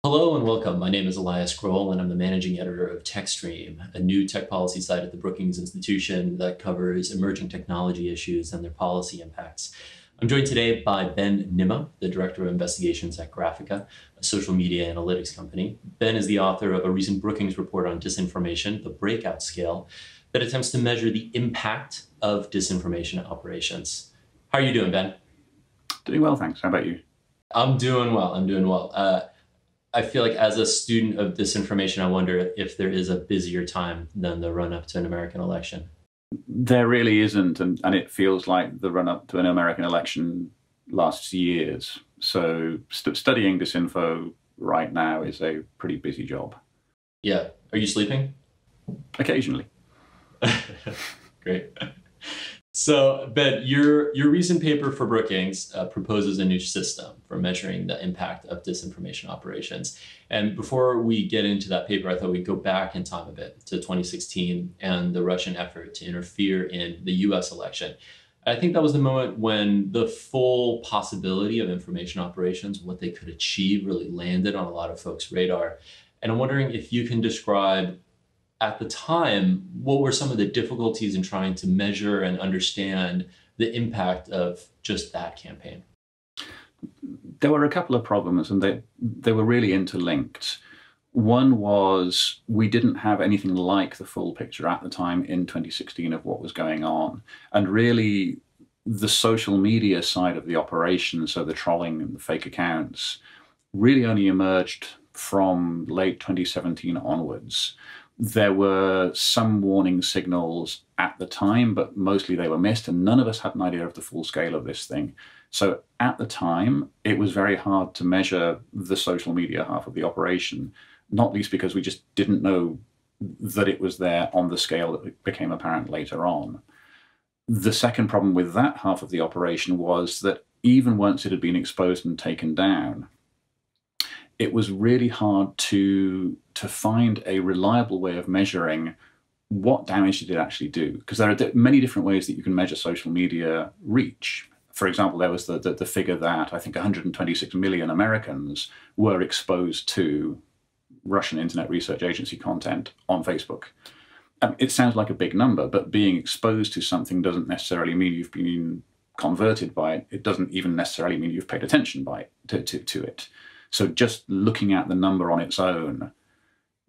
Hello and welcome. My name is Elias Groll, and I'm the managing editor of TechStream, a new tech policy site at the Brookings Institution that covers emerging technology issues and their policy impacts. I'm joined today by Ben Nimmo, the director of investigations at Graphica, a social media analytics company. Ben is the author of a recent Brookings report on disinformation, the Breakout Scale, that attempts to measure the impact of disinformation operations. How are you doing, Ben? Doing well, thanks. How about you? I'm doing well. I feel like as a student of disinformation, I wonder if there is a busier time than the run-up to an American election. There really isn't, and it feels like the run-up to an American election lasts years. So studying disinfo right now is a pretty busy job. Yeah. Are you sleeping? Occasionally. Great. So, Ben, your recent paper for Brookings proposes a new system for measuring the impact of disinformation operations. And before we get into that paper, I thought we'd go back in time a bit to 2016 and the Russian effort to interfere in the US election. I think that was the moment when the full possibility of information operations, what they could achieve, really landed on a lot of folks' radar. And I'm wondering if you can describe at the time, what were some of the difficulties in trying to measure and understand the impact of just that campaign? There were a couple of problems, and they were really interlinked. One was we didn't have anything like the full picture at the time in 2016 of what was going on. And really, the social media side of the operation, so the trolling and the fake accounts, really only emerged from late 2017 onwards. There were some warning signals at the time, but mostly they were missed, and none of us had an idea of the full scale of this thing. So at the time, it was very hard to measure the social media half of the operation, not least because we just didn't know that it was there on the scale that became apparent later on. The second problem with that half of the operation was that even once it had been exposed and taken down, it was really hard to find a reliable way of measuring what damage did it actually do. Because there are many different ways that you can measure social media reach. For example, there was the figure that I think 126 million Americans were exposed to Russian Internet Research Agency content on Facebook. It sounds like a big number, but being exposed to something doesn't necessarily mean you've been converted by it. It doesn't even necessarily mean you've paid attention to it. So just looking at the number on its own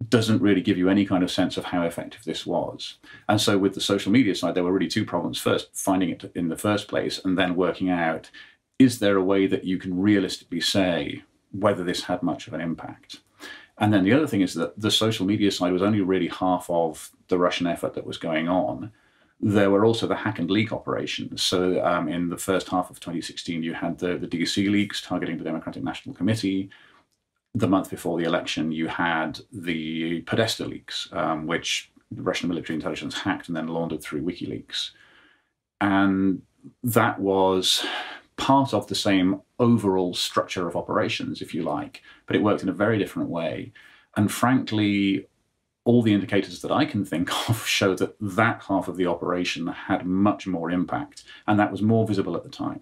doesn't really give you any kind of sense of how effective this was. And so with the social media side, there were really two problems. First, finding it in the first place, and then working out, is there a way that you can realistically say whether this had much of an impact? And then the other thing is that the social media side was only really half of the Russian effort that was going on. There were also the hack and leak operations. So in the first half of 2016, you had the DC leaks targeting the Democratic National Committee. The month before the election, you had the Podesta leaks, which the Russian military intelligence hacked and then laundered through WikiLeaks. And that was part of the same overall structure of operations, if you like, but it worked in a very different way. And frankly, all the indicators that I can think of show that that half of the operation had much more impact, and that was more visible at the time.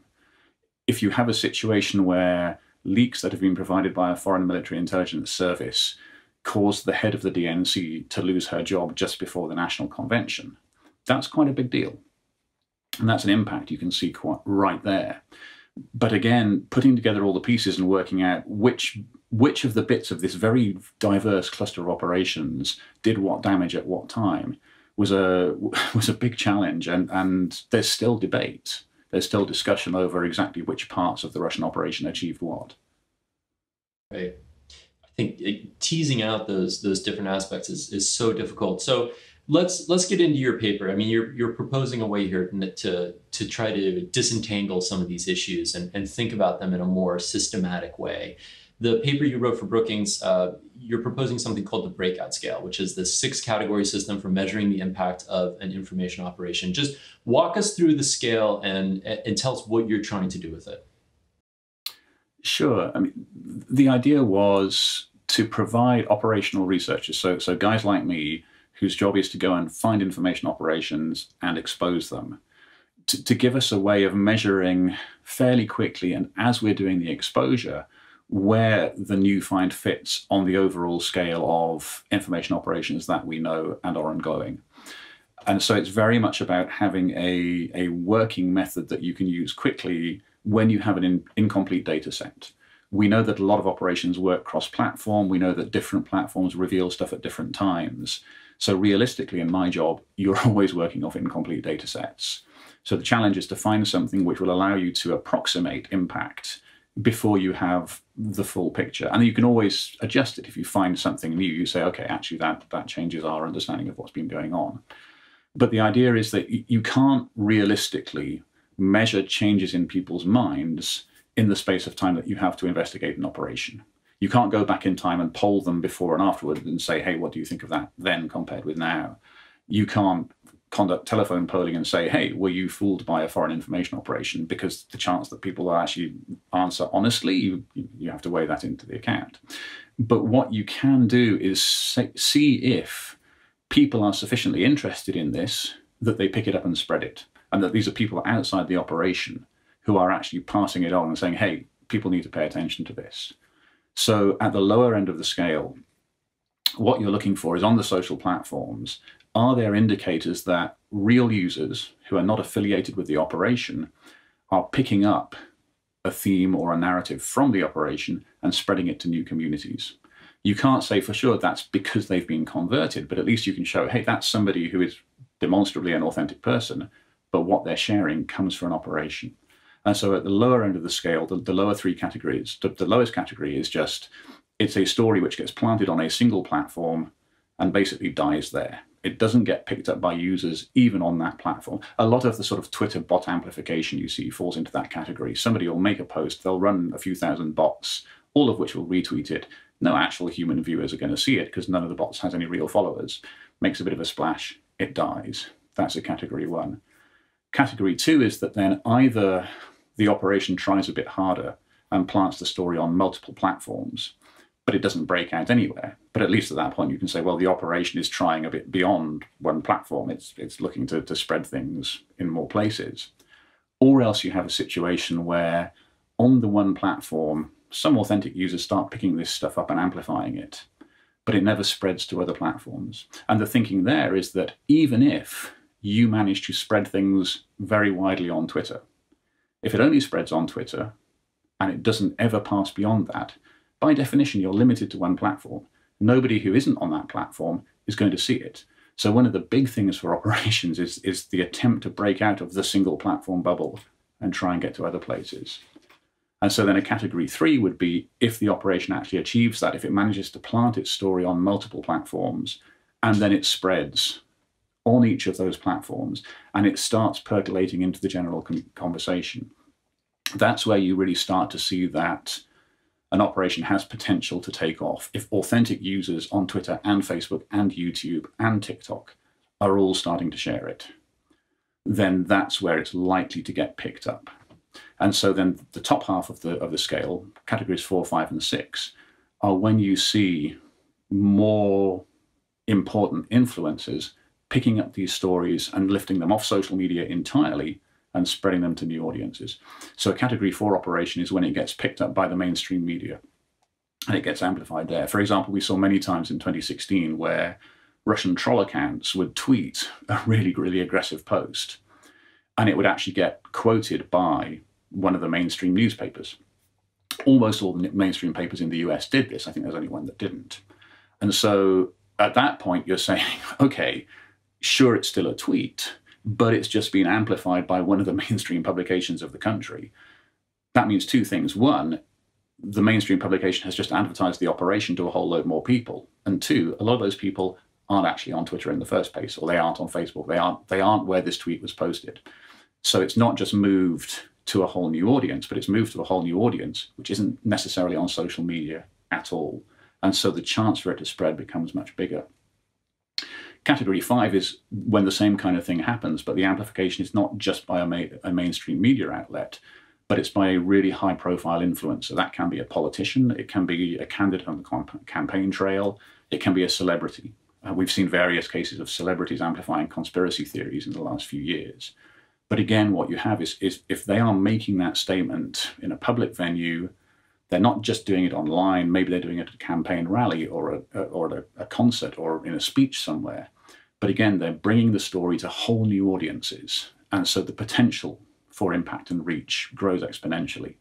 If you have a situation where leaks that have been provided by a foreign military intelligence service caused the head of the DNC to lose her job just before the National Convention, that's quite a big deal. And that's an impact you can see quite right there. But again, putting together all the pieces and working out which of the bits of this very diverse cluster of operations did what damage at what time was a big challenge, and there's still debate. There's still discussion over exactly which parts of the Russian operation achieved what. Right. I think teasing out those different aspects is so difficult. So let's get into your paper. I mean, you're proposing a way here to try to disentangle some of these issues and think about them in a more systematic way. The paper you wrote for Brookings, you're proposing something called the Breakout Scale, which is the 6-category system for measuring the impact of an information operation. Just walk us through the scale and tell us what you're trying to do with it. Sure. I mean, the idea was to provide operational researchers, so guys like me, whose job is to go and find information operations and expose them, to give us a way of measuring fairly quickly, and as we're doing the exposure, where the new find fits on the overall scale of information operations that we know and are ongoing. And so it's very much about having a working method that you can use quickly when you have an incomplete data set. We know that a lot of operations work cross-platform. We know that different platforms reveal stuff at different times. So realistically, in my job, you're always working off incomplete data sets. So the challenge is to find something which will allow you to approximate impact before you have the full picture. And you can always adjust it. If you find something new, you say, okay, actually that changes our understanding of what's been going on. But the idea is that you can't realistically measure changes in people's minds in the space of time that you have to investigate an operation. You can't go back in time and poll them before and afterward and say, hey, what do you think of that then compared with now? You can't conduct telephone polling and say, hey, were you fooled by a foreign information operation? Because the chance that people will actually answer honestly, you have to weigh that into the account. But what you can do is see if people are sufficiently interested in this that they pick it up and spread it, and that these are people outside the operation who are actually passing it on and saying, hey, people need to pay attention to this. So at the lower end of the scale, what you're looking for is on the social platforms, are there indicators that real users who are not affiliated with the operation are picking up a theme or a narrative from the operation and spreading it to new communities? You can't say for sure that's because they've been converted, but at least you can show, hey, that's somebody who is demonstrably an authentic person, but what they're sharing comes from an operation. And so at the lower end of the scale, the lower three categories, the lowest category is just, it's a story which gets planted on a single platform and basically dies there. It doesn't get picked up by users even on that platform. A lot of the sort of Twitter bot amplification you see falls into that category. Somebody will make a post, they'll run a few thousand bots, all of which will retweet it. No actual human viewers are going to see it because none of the bots has any real followers. Makes a bit of a splash, it dies. That's a category one. Category two is that then either the operation tries a bit harder and plants the story on multiple platforms, but it doesn't break out anywhere. But at least at that point, you can say, well, the operation is trying a bit beyond one platform. It's looking to spread things in more places. Or else you have a situation where on the one platform, some authentic users start picking this stuff up and amplifying it, but it never spreads to other platforms. And the thinking there is that even if you manage to spread things very widely on Twitter, if it only spreads on Twitter and it doesn't ever pass beyond that, by definition, you're limited to one platform. Nobody who isn't on that platform is going to see it. So one of the big things for operations is the attempt to break out of the single platform bubble and try and get to other places. And so then a category three would be if the operation actually achieves that, if it manages to plant its story on multiple platforms, and then it spreads on each of those platforms, and it starts percolating into the general conversation. That's where you really start to see that an operation has potential to take off. If authentic users on Twitter and Facebook and YouTube and TikTok are all starting to share it, then that's where it's likely to get picked up. And so then the top half of the scale, categories 4, 5, and 6, are when you see more important influencers picking up these stories and lifting them off social media entirely and spreading them to new audiences. So a category 4 operation is when it gets picked up by the mainstream media and it gets amplified there. For example, we saw many times in 2016 where Russian troll accounts would tweet a really, really aggressive post, and it would actually get quoted by one of the mainstream newspapers. Almost all the mainstream papers in the US did this. I think there's only one that didn't. And so at that point, you're saying, okay, sure, it's still a tweet, but it's just been amplified by one of the mainstream publications of the country. That means two things. One, the mainstream publication has just advertised the operation to a whole load more people. And two, a lot of those people aren't actually on Twitter in the first place, or they aren't on Facebook. They aren't where this tweet was posted. So it's not just moved to a whole new audience, but it's moved to a whole new audience, which isn't necessarily on social media at all. And so the chance for it to spread becomes much bigger. Category 5 is when the same kind of thing happens, but the amplification is not just by a mainstream media outlet, but it's by a really high-profile influencer. That can be a politician, it can be a candidate on the campaign trail, it can be a celebrity. We've seen various cases of celebrities amplifying conspiracy theories in the last few years. But again, what you have is if they are making that statement in a public venue, they're not just doing it online. Maybe they're doing it at a campaign rally or a concert or in a speech somewhere. But again, they're bringing the story to whole new audiences. And so the potential for impact and reach grows exponentially.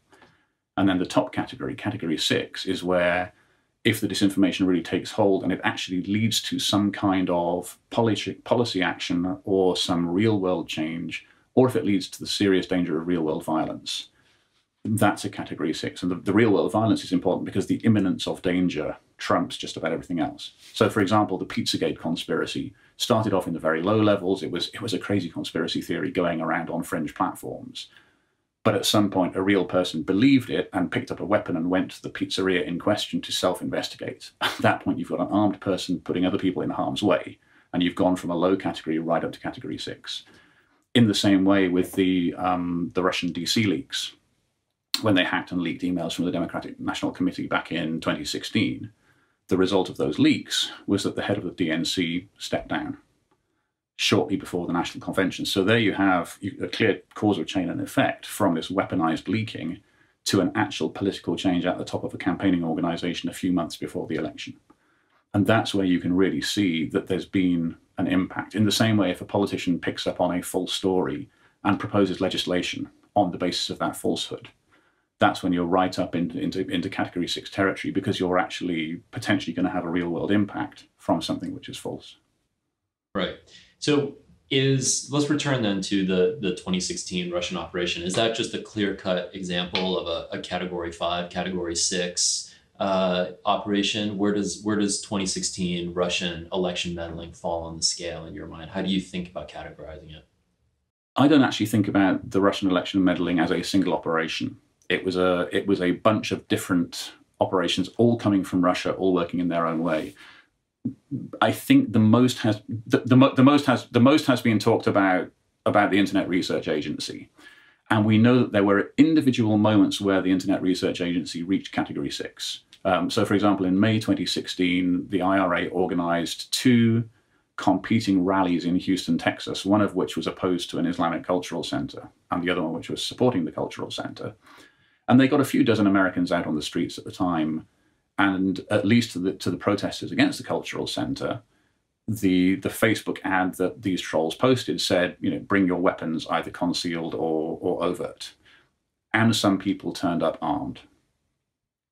And then the top category, category 6, is where if the disinformation really takes hold and it actually leads to some kind of policy action or some real world change, or if it leads to the serious danger of real world violence, that's a category 6. And the real world violence is important because the imminence of danger trumps just about everything else. So for example, the Pizzagate conspiracy started off in the very low levels. It was a crazy conspiracy theory going around on fringe platforms. But at some point, a real person believed it and picked up a weapon and went to the pizzeria in question to self-investigate. At that point, you've got an armed person putting other people in harm's way, and you've gone from a low category right up to category 6. In the same way with the Russian DC leaks, when they hacked and leaked emails from the Democratic National Committee back in 2016, the result of those leaks was that the head of the DNC stepped down shortly before the National Convention. So there you have a clear causal chain and effect from this weaponized leaking to an actual political change at the top of a campaigning organization a few months before the election. And that's where you can really see that there's been an impact. In the same way, if a politician picks up on a false story and proposes legislation on the basis of that falsehood, that's when you're right up into category 6 territory, because you're actually potentially going to have a real world impact from something which is false. Right. So let's return then to the 2016 Russian operation. Is that just a clear-cut example of a category 5, category 6 operation? Where does 2016 Russian election meddling fall on the scale in your mind? How do you think about categorizing it? I don't actually think about the Russian election meddling as a single operation. It was a bunch of different operations, all coming from Russia, all working in their own way. I think the most has been talked about the Internet Research Agency, and we know that there were individual moments where the Internet Research Agency reached category 6. So, for example, in May 2016, the IRA organized 2 competing rallies in Houston, Texas, one of which was opposed to an Islamic cultural center, and the other one which was supporting the cultural center. And they got a few dozen Americans out on the streets at the time. And at least to the protesters against the cultural center, the Facebook ad that these trolls posted said, bring your weapons, either concealed or overt. And some people turned up armed.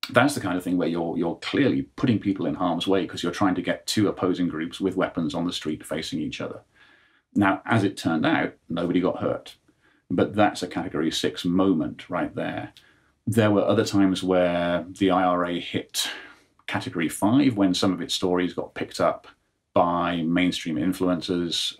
That's the kind of thing where you're clearly putting people in harm's way because you're trying to get 2 opposing groups with weapons on the street facing each other. Now, as it turned out, nobody got hurt. But that's a category 6 moment right there. There were other times where the IRA hit category 5 when some of its stories got picked up by mainstream influencers.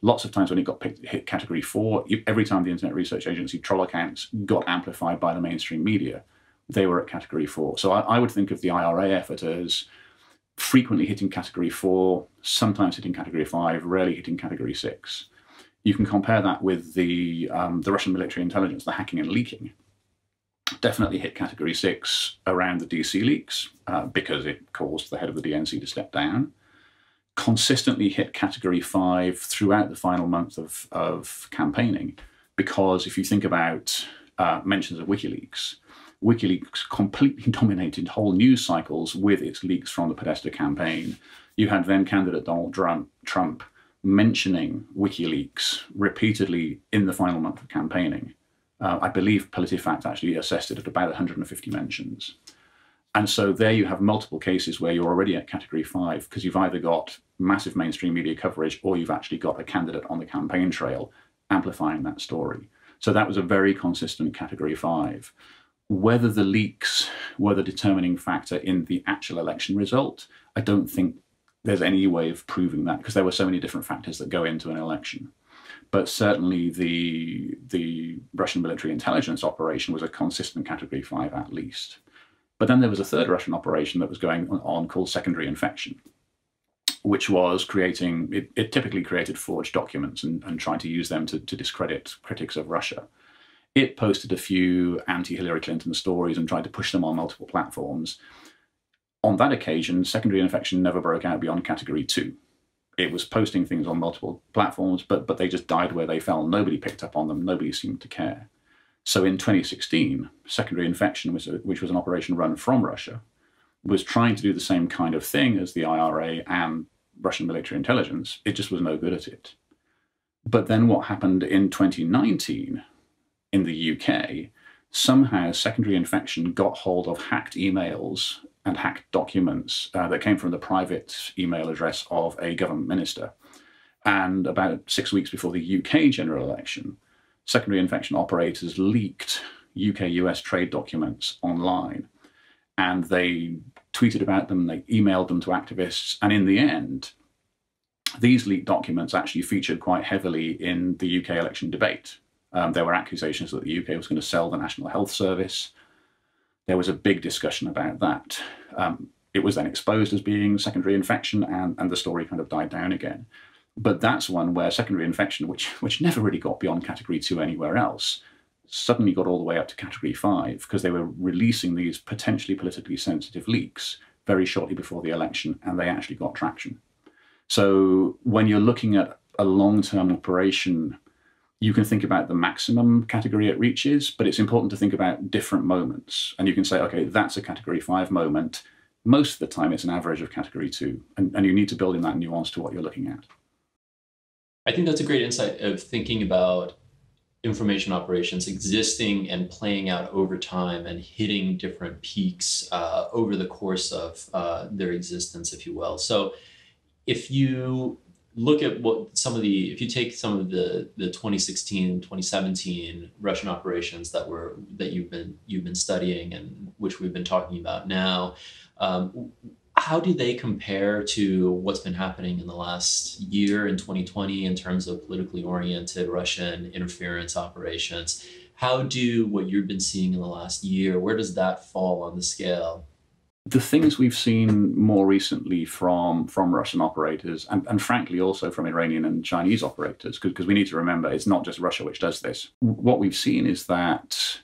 Lots of times when it hit category 4, every time the Internet Research Agency troll accounts got amplified by the mainstream media, they were at category 4. So I would think of the IRA effort as frequently hitting category 4, sometimes hitting category 5, rarely hitting category 6. You can compare that with the Russian military intelligence, the hacking and leaking. Definitely hit category 6 around the DC leaks because it caused the head of the DNC to step down. Consistently hit category 5 throughout the final month of campaigning, because if you think about mentions of WikiLeaks completely dominated whole news cycles with its leaks from the Podesta campaign. You had then candidate Donald Trump mentioning WikiLeaks repeatedly in the final month of campaigning. I believe PolitiFact actually assessed it at about 150 mentions. And so there you have multiple cases where you're already at category 5 because you've either got massive mainstream media coverage or you've actually got a candidate on the campaign trail amplifying that story. So that was a very consistent category 5. Whether the leaks were the determining factor in the actual election result, I don't think there's any way of proving that because there were so many different factors that go into an election. But certainly the Russian military intelligence operation was a consistent category 5 at least. But then there was a third Russian operation that was going on called secondary infection, which was it typically created forged documents and tried to use them to discredit critics of Russia. It posted a few anti-Hillary Clinton stories and tried to push them on multiple platforms. On that occasion, secondary infection never broke out beyond category 2. It was posting things on multiple platforms, but they just died where they fell. Nobody picked up on them. Nobody seemed to care. So in 2016, Secondary Infection, which was an operation run from Russia, was trying to do the same kind of thing as the IRA and Russian military intelligence. It just was no good at it. But then what happened in 2019 in the UK, somehow Secondary Infection got hold of hacked emails and hacked documents that came from the private email address of a government minister. And about 6 weeks before the UK general election, Secondary Infection operators leaked UK-US trade documents online. And they tweeted about them, they emailed them to activists. And in the end, these leaked documents actually featured quite heavily in the UK election debate. There were accusations that the UK was going to sell the National Health Service. There was a big discussion about that. It was then exposed as being Secondary Infection, and the story kind of died down again. But that's one where Secondary Infection, which never really got beyond Category 2 anywhere else, suddenly got all the way up to Category 5 because they were releasing these potentially politically sensitive leaks very shortly before the election, and they actually got traction. So when you're looking at a long-term operation, you can think about the maximum category it reaches, but it's important to think about different moments. And you can say, okay, that's a Category 5 moment. Most of the time, it's an average of Category 2. And you need to build in that nuance to what you're looking at. I think that's a great insight of thinking about information operations existing and playing out over time and hitting different peaks over the course of their existence, if you will. So if you look at if you take some of the 2016, 2017 Russian operations that you've been studying and which we've been talking about now, how do they compare to what's been happening in the last year in 2020 in terms of politically oriented Russian interference operations? How do what you've been seeing in the last year, where does that fall on the scale? The things we've seen more recently from Russian operators, and frankly also from Iranian and Chinese operators, because we need to remember it's not just Russia which does this. What we've seen is that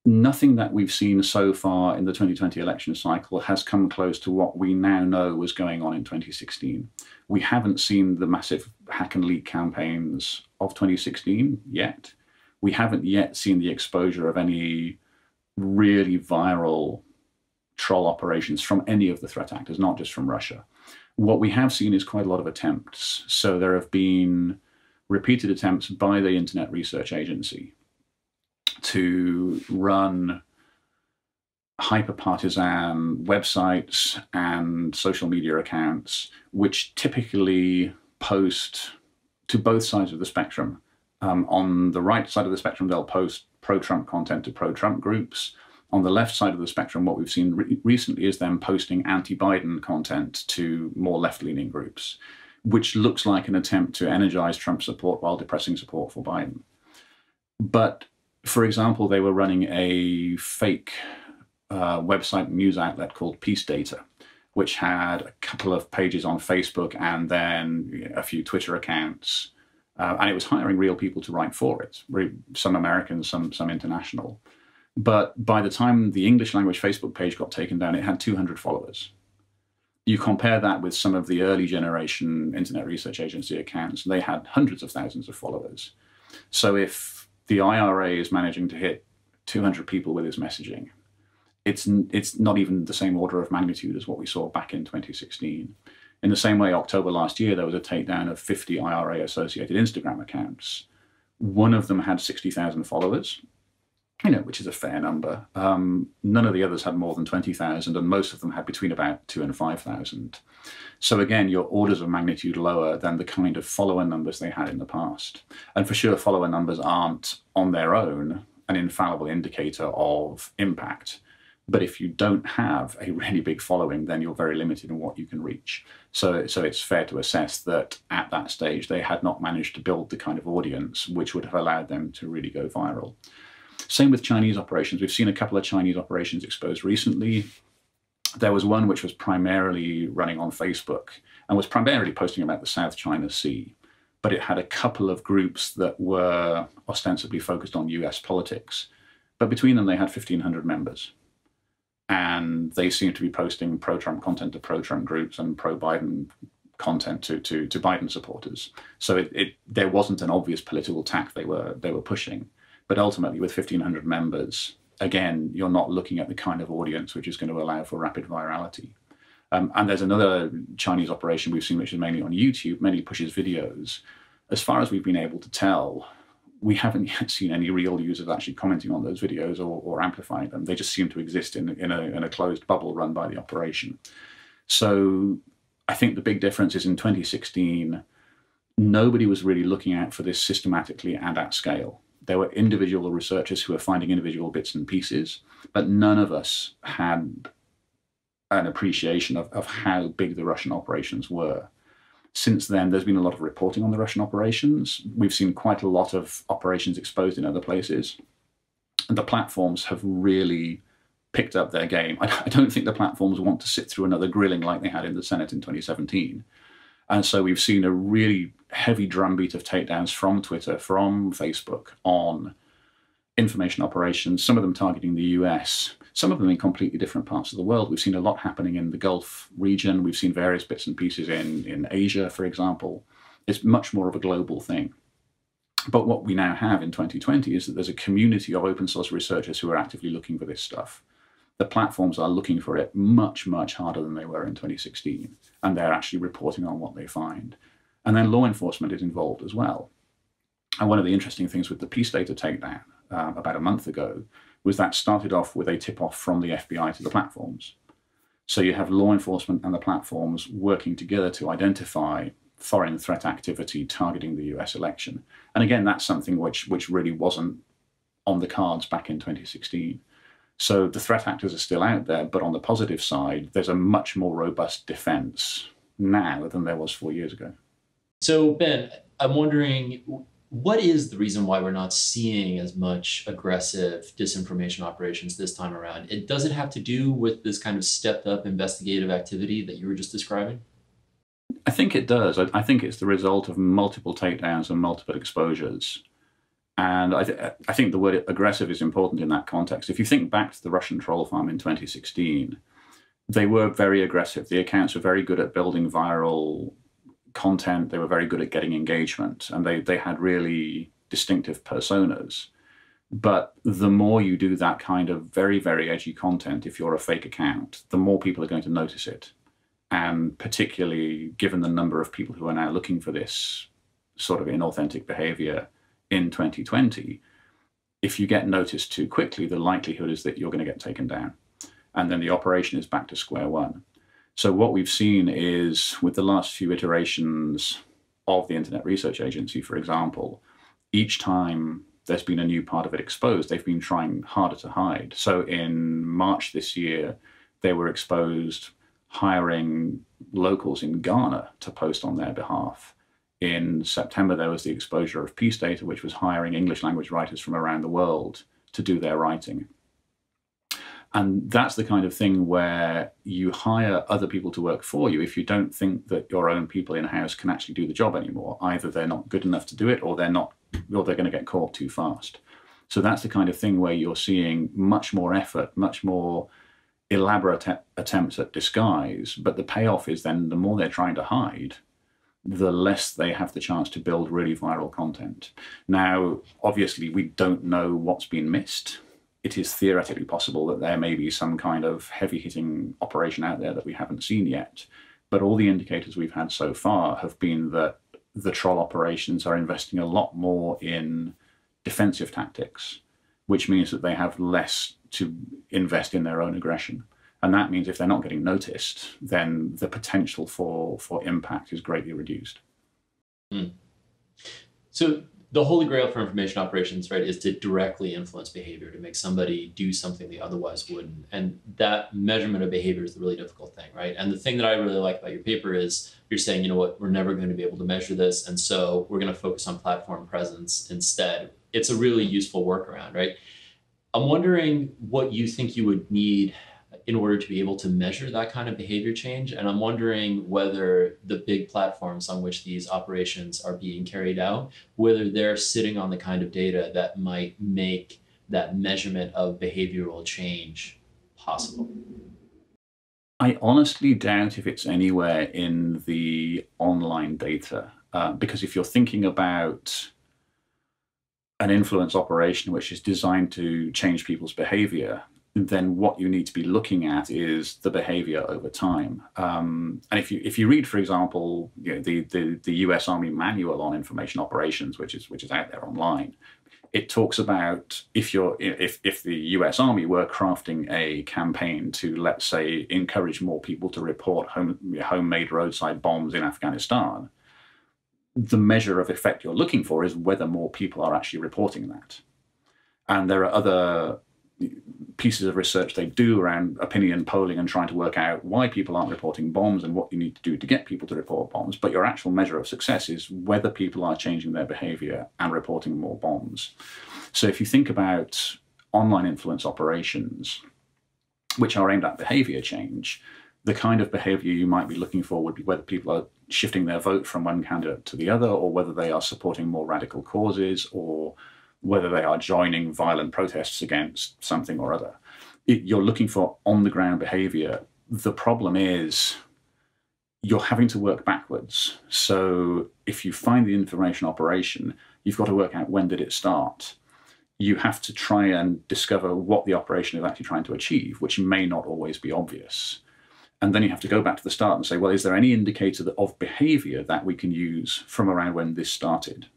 nothing that we've seen so far in the 2020 election cycle has come close to what we now know was going on in 2016. We haven't seen the massive hack and leak campaigns of 2016 yet. We haven't yet seen the exposure of any really viral troll operations from any of the threat actors, not just from Russia. What we have seen is quite a lot of attempts. So there have been repeated attempts by the Internet Research Agency to run hyper-partisan websites and social media accounts, which typically post to both sides of the spectrum. On the right side of the spectrum, they'll post pro-Trump content to pro-Trump groups. On the left side of the spectrum, what we've seen recently is them posting anti-Biden content to more left-leaning groups, which looks like an attempt to energize Trump support while depressing support for Biden. But, for example, they were running a fake website news outlet called Peace Data, which had a couple of pages on Facebook and then a few Twitter accounts. And it was hiring real people to write for it, some Americans, some international. But by the time the English language Facebook page got taken down, it had 200 followers. You compare that with some of the early generation Internet Research Agency accounts, they had hundreds of thousands of followers. So if the IRA is managing to hit 200 people with its messaging, it's not even the same order of magnitude as what we saw back in 2016. In the same way, October last year, there was a takedown of 50 IRA-associated Instagram accounts. One of them had 60,000 followers, which is a fair number. None of the others had more than 20,000, and most of them had between about 2,000 and 5,000. So again, you're orders of magnitude lower than the kind of follower numbers they had in the past. And for sure, follower numbers aren't on their own an infallible indicator of impact. But if you don't have a really big following, then you're very limited in what you can reach. So it's fair to assess that at that stage, they had not managed to build the kind of audience which would have allowed them to really go viral. Same with Chinese operations. We've seen a couple of Chinese operations exposed recently. There was one which was primarily running on Facebook and was primarily posting about the South China Sea. But it had a couple of groups that were ostensibly focused on US politics. But between them, they had 1,500 members. And they seemed to be posting pro-Trump content to pro-Trump groups and pro-Biden content to Biden supporters. So there wasn't an obvious political tack they were pushing. But ultimately, with 1,500 members, again, you're not looking at the kind of audience which is going to allow for rapid virality. And there's another Chinese operation we've seen, which is mainly on YouTube, mainly pushes videos. As far as we've been able to tell, we haven't yet seen any real users actually commenting on those videos or amplifying them. They just seem to exist in a closed bubble run by the operation. So I think the big difference is in 2016, nobody was really looking out for this systematically and at scale. There were individual researchers who were finding individual bits and pieces, but none of us had an appreciation of how big the Russian operations were. Since then, there's been a lot of reporting on the Russian operations. We've seen quite a lot of operations exposed in other places. And the platforms have really picked up their game. I don't think the platforms want to sit through another grilling like they had in the Senate in 2017. And so we've seen a really heavy drumbeat of takedowns from Twitter, from Facebook on information operations, some of them targeting the US, some of them in completely different parts of the world. We've seen a lot happening in the Gulf region. We've seen various bits and pieces in Asia, for example. It's much more of a global thing. But what we now have in 2020 is that there's a community of open source researchers who are actively looking for this stuff. The platforms are looking for it much, much harder than they were in 2016. And they're actually reporting on what they find. And then law enforcement is involved as well. And one of the interesting things with the Peace Data takedown about a month ago was that started off with a tip-off from the FBI to the platforms. So you have law enforcement and the platforms working together to identify foreign threat activity targeting the US election. And again, that's something which really wasn't on the cards back in 2016. So the threat actors are still out there, but on the positive side, there's a much more robust defense now than there was 4 years ago. So Ben, I'm wondering, what is the reason why we're not seeing as much aggressive disinformation operations this time around? Does it have to do with this kind of stepped up investigative activity that you were just describing? I think it does. I think it's the result of multiple takedowns and multiple exposures. And I think the word aggressive is important in that context. If you think back to the Russian troll farm in 2016, they were very aggressive. The accounts were very good at building viral content. They were very good at getting engagement, and they had really distinctive personas. But the more you do that kind of very, very edgy content, if you're a fake account, the more people are going to notice it. And particularly given the number of people who are now looking for this sort of inauthentic behavior in 2020, if you get noticed too quickly, the likelihood is that you're going to get taken down. And then the operation is back to square one. So what we've seen is, with the last few iterations of the Internet Research Agency, for example, each time there's been a new part of it exposed, they've been trying harder to hide. So in March this year, they were exposed hiring locals in Ghana to post on their behalf. In September, there was the exposure of Peace Data, which was hiring English language writers from around the world to do their writing. And that's the kind of thing where you hire other people to work for you if you don't think that your own people in-house can actually do the job anymore. Either they're not good enough to do it, or they're going to get caught too fast. So that's the kind of thing where you're seeing much more effort, much more elaborate attempts at disguise, but the payoff is then the more they're trying to hide, the less they have the chance to build really viral content. Now, obviously, we don't know what's been missed. It is theoretically possible that there may be some kind of heavy-hitting operation out there that we haven't seen yet. But all the indicators we've had so far have been that the troll operations are investing a lot more in defensive tactics, which means that they have less to invest in their own aggression. And that means if they're not getting noticed, then the potential for impact is greatly reduced. Mm. So the holy grail for information operations, right, is to directly influence behavior, to make somebody do something they otherwise wouldn't. And that measurement of behavior is the really difficult thing, right? And the thing that I really like about your paper is you're saying, you know what, we're never going to be able to measure this, and so we're going to focus on platform presence instead. It's a really useful workaround, right? I'm wondering what you think you would need in order to be able to measure that kind of behavior change. And I'm wondering whether the big platforms on which these operations are being carried out, whether they're sitting on the kind of data that might make that measurement of behavioral change possible. I honestly doubt if it's anywhere in the online data, because if you're thinking about an influence operation which is designed to change people's behavior, then what you need to be looking at is the behavior over time. And if you read, for example, the US Army Manual on Information Operations, which is out there online, it talks about if the US Army were crafting a campaign to, let's say, encourage more people to report homemade roadside bombs in Afghanistan, the measure of effect you're looking for is whether more people are actually reporting that. And there are other pieces of research they do around opinion polling and trying to work out why people aren't reporting bombs and what you need to do to get people to report bombs. But your actual measure of success is whether people are changing their behavior and reporting more bombs. So if you think about online influence operations, which are aimed at behavior change, the kind of behavior you might be looking for would be whether people are shifting their vote from one candidate to the other, or whether they are supporting more radical causes, or whether they are joining violent protests against something or other. You're looking for on-the-ground behavior. The problem is you're having to work backwards. So if you find the information operation, you've got to work out when did it start. You have to try and discover what the operation is actually trying to achieve, which may not always be obvious. And then you have to go back to the start and say, well, is there any indicator of behavior that we can use from around when this started,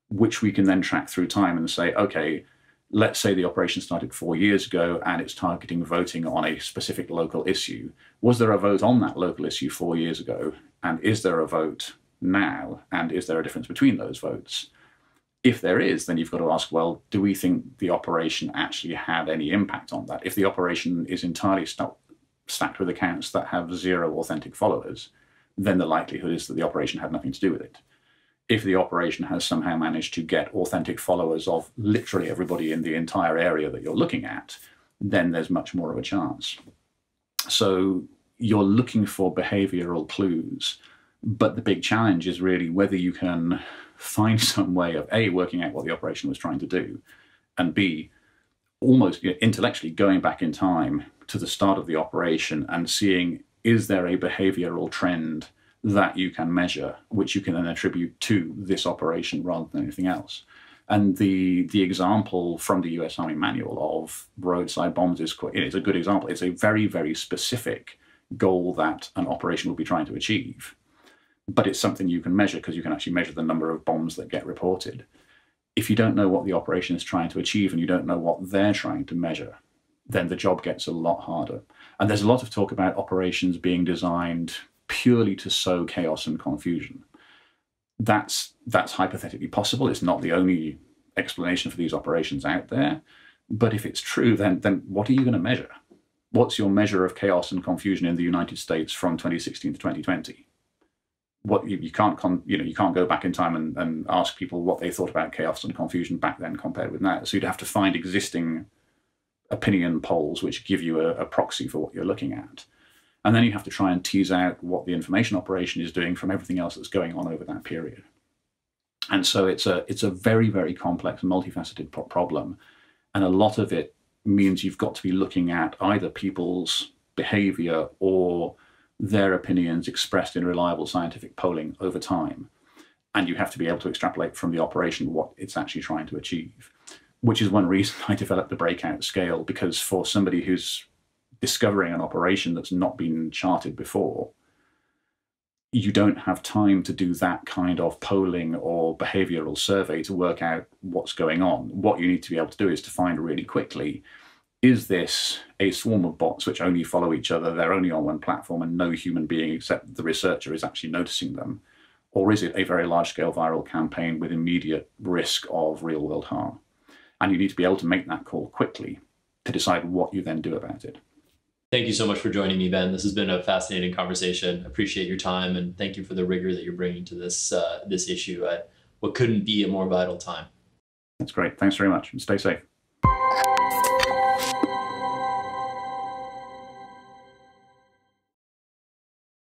which we can then track through time and say, okay, let's say the operation started 4 years ago and it's targeting voting on a specific local issue. Was there a vote on that local issue 4 years ago? And is there a vote now? And is there a difference between those votes? If there is, then you've got to ask, well, do we think the operation actually had any impact on that? If the operation is entirely stacked with accounts that have 0 authentic followers, then the likelihood is that the operation had nothing to do with it. If the operation has somehow managed to get authentic followers of literally everybody in the entire area that you're looking at, then there's much more of a chance. So you're looking for behavioral clues, but the big challenge is really whether you can find some way of A, working out what the operation was trying to do, and B, almost intellectually going back in time to the start of the operation and seeing, is there a behavioral trend that you can measure, which you can then attribute to this operation rather than anything else. And the example from the US Army Manual of roadside bombs is a good example. It's a very, very specific goal that an operation will be trying to achieve. But it's something you can measure because you can actually measure the number of bombs that get reported. If you don't know what the operation is trying to achieve and you don't know what they're trying to measure, then the job gets a lot harder. And there's a lot of talk about operations being designed purely to sow chaos and confusion. That's hypothetically possible. It's not the only explanation for these operations out there. But if it's true, then what are you going to measure? What's your measure of chaos and confusion in the United States from 2016 to 2020? You can't go back in time and ask people what they thought about chaos and confusion back then compared with now. So you'd have to find existing opinion polls which give you a proxy for what you're looking at. And then you have to try and tease out what the information operation is doing from everything else that's going on over that period. And so it's a very, very complex, multifaceted problem. And a lot of it means you've got to be looking at either people's behavior or their opinions expressed in reliable scientific polling over time. And you have to be able to extrapolate from the operation what it's actually trying to achieve, which is one reason I developed the Breakout Scale, because for somebody who's discovering an operation that's not been charted before, you don't have time to do that kind of polling or behavioral survey to work out what's going on. What you need to be able to do is to find really quickly, is this a swarm of bots which only follow each other, they're only on one platform and no human being except the researcher is actually noticing them? Or is it a very large-scale viral campaign with immediate risk of real-world harm? And you need to be able to make that call quickly to decide what you then do about it. Thank you so much for joining me, Ben. This has been a fascinating conversation. Appreciate your time, and thank you for the rigor that you're bringing to this issue at what couldn't be a more vital time. That's great. Thanks very much, and stay safe.